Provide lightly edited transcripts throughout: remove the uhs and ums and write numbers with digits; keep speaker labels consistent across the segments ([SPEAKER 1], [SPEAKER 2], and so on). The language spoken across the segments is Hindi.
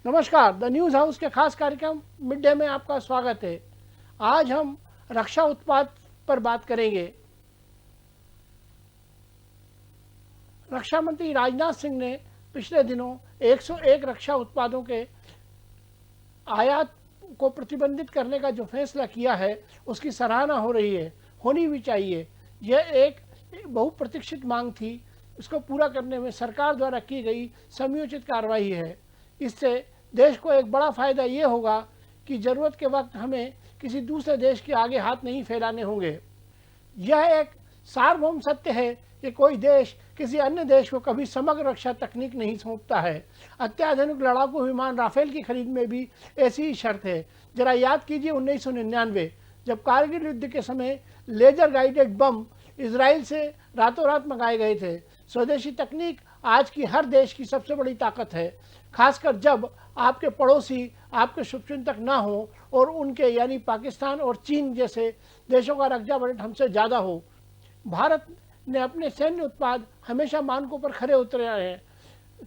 [SPEAKER 1] नमस्कार, द न्यूज़ हाउस के खास कार्यक्रम मिड डे में आपका स्वागत है। आज हम रक्षा उत्पाद पर बात करेंगे। रक्षा मंत्री राजनाथ सिंह ने पिछले दिनों 101 रक्षा उत्पादों के आयात को प्रतिबंधित करने का जो फैसला किया है, उसकी सराहना हो रही है, होनी भी चाहिए। यह एक बहुप्रतीक्षित मांग थी। इसको पूरा करने में सरकार द्वारा की गई समयोचित कार्रवाई है। इससे देश को एक बड़ा फ़ायदा ये होगा कि ज़रूरत के वक्त हमें किसी दूसरे देश के आगे हाथ नहीं फैलाने होंगे। यह एक सार्वभौम सत्य है कि कोई देश किसी अन्य देश को कभी समग्र रक्षा तकनीक नहीं सौंपता है। अत्याधुनिक लड़ाकू विमान राफेल की खरीद में भी ऐसी ही शर्त है। जरा याद कीजिए 1999, जब कारगिल युद्ध के समय लेजर गाइडेड बम इजराइल से रातों रात मंगाए गए थे। स्वदेशी तकनीक आज की हर देश की सबसे बड़ी ताकत है, खासकर जब आपके पड़ोसी आपके शुभचिंतक ना हो और उनके यानी पाकिस्तान और चीन जैसे देशों का रक्षा बजट हमसे ज़्यादा हो। भारत ने अपने सैन्य उत्पाद हमेशा मानकों पर खरे उतरे हैं।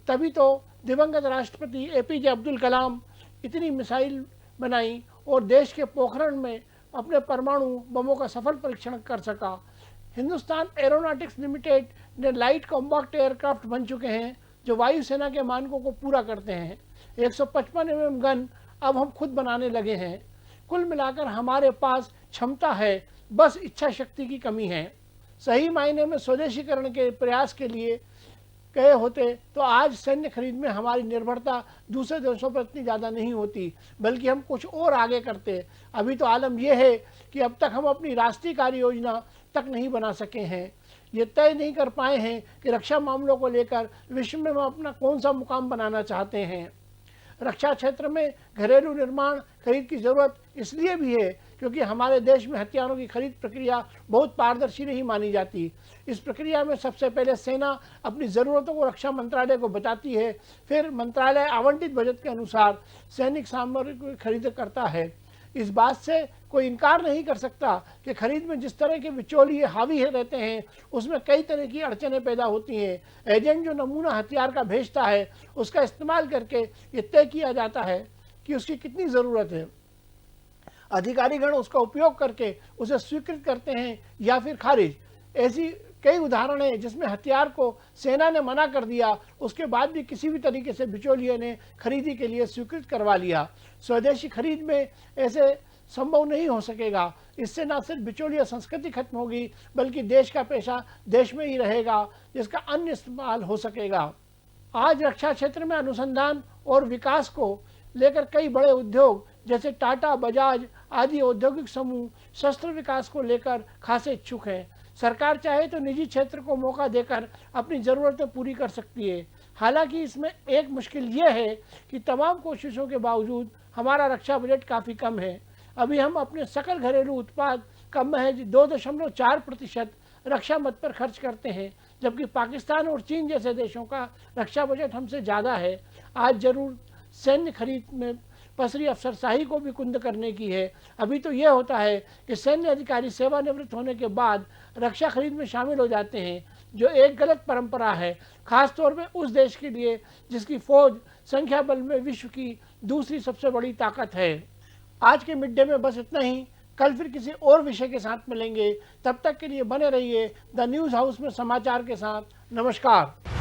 [SPEAKER 1] तभी तो दिवंगत राष्ट्रपति APJ अब्दुल कलाम इतनी मिसाइल बनाई और देश के पोखरण में अपने परमाणु बमों का सफल परीक्षण कर सका। हिंदुस्तान एरोनॉटिक्स लिमिटेड ने लाइट कॉम्बैक्ट एयरक्राफ्ट बन चुके हैं जो वायुसेना के मानकों को पूरा करते हैं। 155 mm गन अब हम खुद बनाने लगे हैं। कुल मिलाकर हमारे पास क्षमता है, बस इच्छा शक्ति की कमी है। सही मायने में स्वदेशीकरण के प्रयास के लिए गए होते तो आज सैन्य खरीद में हमारी निर्भरता दूसरे देशों पर इतनी ज़्यादा नहीं होती, बल्कि हम कुछ और आगे करते। अभी तो आलम यह है कि अब तक हम अपनी राष्ट्रीय कार्य योजना तक नहीं बना सके हैं। ये तय नहीं कर पाए हैं कि रक्षा मामलों को लेकर विश्व में हम अपना कौन सा मुकाम बनाना चाहते हैं। रक्षा क्षेत्र में घरेलू निर्माण खरीद की ज़रूरत इसलिए भी है क्योंकि हमारे देश में हथियारों की खरीद प्रक्रिया बहुत पारदर्शी नहीं मानी जाती। इस प्रक्रिया में सबसे पहले सेना अपनी ज़रूरतों को रक्षा मंत्रालय को बताती है, फिर मंत्रालय आवंटित बजट के अनुसार सैनिक सामग्री की खरीद करता है। इस बात से कोई इनकार नहीं कर सकता कि खरीद में जिस तरह के बिचौलिए हावी रहते हैं, उसमें कई तरह की अड़चनें पैदा होती हैं। एजेंट जो नमूना हथियार का भेजता है, उसका इस्तेमाल करके ये तय किया जाता है कि उसकी कितनी ज़रूरत है। अधिकारीगण उसका उपयोग करके उसे स्वीकृत करते हैं या फिर खारिज। ऐसी कई उदाहरण हैं जिसमें हथियार को सेना ने मना कर दिया, उसके बाद भी किसी भी तरीके से बिचौलिए ने खरीदी के लिए स्वीकृत करवा लिया। स्वदेशी खरीद में ऐसे संभव नहीं हो सकेगा। इससे न सिर्फ बिचौलिया संस्कृति खत्म होगी, बल्कि देश का पैसा देश में ही रहेगा जिसका अन्य इस्तेमाल हो सकेगा। आज रक्षा क्षेत्र में अनुसंधान और विकास को लेकर कई बड़े उद्योग जैसे टाटा, बजाज आदि औद्योगिक समूह शस्त्र विकास को लेकर खासे इच्छुक हैं। सरकार चाहे तो निजी क्षेत्र को मौका देकर अपनी ज़रूरतें पूरी कर सकती है। हालांकि इसमें एक मुश्किल ये है कि तमाम कोशिशों के बावजूद हमारा रक्षा बजट काफ़ी कम है। अभी हम अपने सकल घरेलू उत्पाद का महज 2.4% रक्षा मद पर खर्च करते हैं, जबकि पाकिस्तान और चीन जैसे देशों का रक्षा बजट हमसे ज़्यादा है। आज जरूर सैन्य खरीद में पसरी अफसरशाही को भी कुंद करने की है। अभी तो यह होता है कि सैन्य अधिकारी सेवानिवृत्त होने के बाद रक्षा खरीद में शामिल हो जाते हैं, जो एक गलत परंपरा है, खास तौर पे उस देश के लिए जिसकी फौज संख्या बल में विश्व की दूसरी सबसे बड़ी ताकत है। आज के मिड डे में बस इतना ही। कल फिर किसी और विषय के साथ मिलेंगे। तब तक के लिए बने रहिए द न्यूज़ हाउस में समाचार के साथ। नमस्कार।